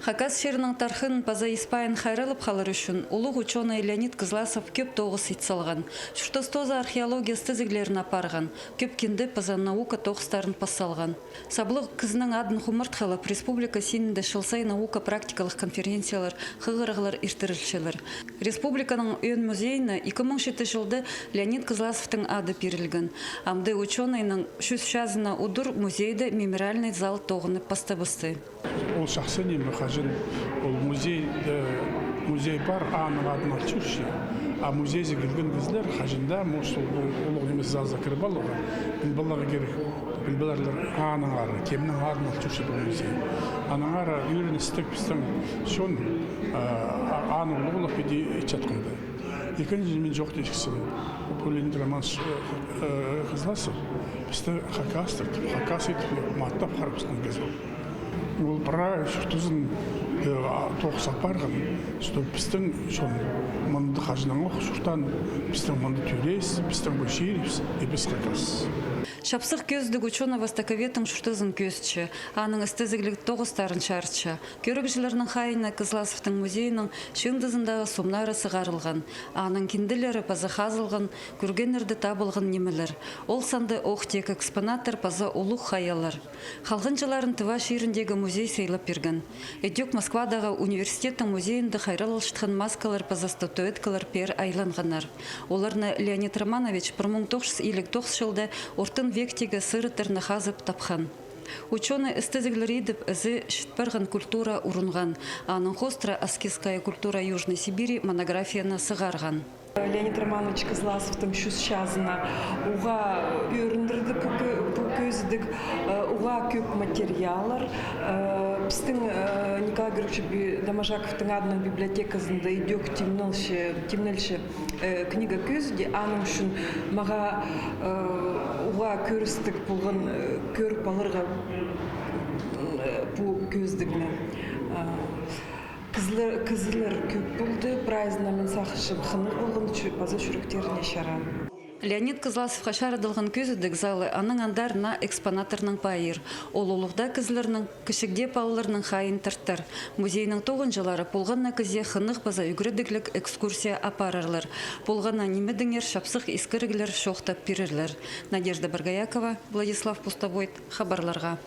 Хакас шерінің тархын паза Испайын хайрылып қалыр үшін ұлық ученый Леонид Кызласов көп тоғыз итсалған. Шүртостоза археология стызіглерін апарған, көп кенді паза наука тоғыстарын пассалған. Саблық кызның адын хумырт қалып, республика сенінде шылсай наука практикалық конференциялар, хығырығылар иртірілшілер. Республиканың өн музейіні 2007 жылды Леонид Кызласовтың ады перілген. Амды ученайның шүз удур музейді мемориальный зал тоғыны пастабысты. Ол шақсы немі қажын, ол музей бар, аның адын артюші. А музей зегілген кізлер қажында, олық немес зал закір балығы, білбалығы керек, білбаларлар аның ары, кемнің адын артюші бұл музей. Аның ары үйреністік біздің шон аның олық беді етчатқынды. Екінші мен жоқ дейшіксін, Леонид Романович Кызласов бізді хакас етіп, маттап қарапсының кезі. Ол бұра шүртізін тоқсақ барған, біздің мұнды қажынан оқ шүртан, біздің мұнды түрес, біздің бұл шерепс, ебіз хакас. Шапсық көздік ученый востоковетін шүртізін көзчі, аның істізіглік тоғыстарын шарчы. Көрігшілерінің хайына Кызласовтың музейінің шыңдызындағы сомнары сығарылған, аның кенділері пазы хазылған, көргенерді табылған немелер. Ол санды оқтек экспонаттар пазы ұлық хаялар. Халғынчыларын тыва шеріндегі музей сейліп берген. Эдек Москвадағы университеттің музейінде хайрал алшытқан маскалар пазы статуэткалар пер айланғанар. Оларны Леонид Романович 1959 жылда ортын вектегі сырытырны хазып тапқан. Ученый эстезиглер едіп әзі шітпірген культура урынған, аның хостра аскезская культура Южной Сибири монографияны сығарған. Леонид Романович Кызласовтың шүз шазына уға өріндірді бұл көздік, уға көп материалар. Біздің Николай Георгиевич Домажаковтың адының библиотекасында идек темнелші книга көзді, аның үшін маға уға көрістік болған көріп балырға бұл көздігімен. Кызылыр көп болды, прайзына мен сақышып қынық болған база жүректеріне шара. Леонид Кызласов қашарыдылған көзідік залы аның андарына экспонаторның пайыр. Ол олықда кызларының кішігде пауларының хайын тырттыр. Музейінің тоғынжылары полғанна кізе қынық база үгірдіклік экскурсия апарарлар. Полғанна немедіңер шапсық ескірігілер шоқтап берерлер. Надежда Баргаякова, Владислав Пустобойт, хабарларға.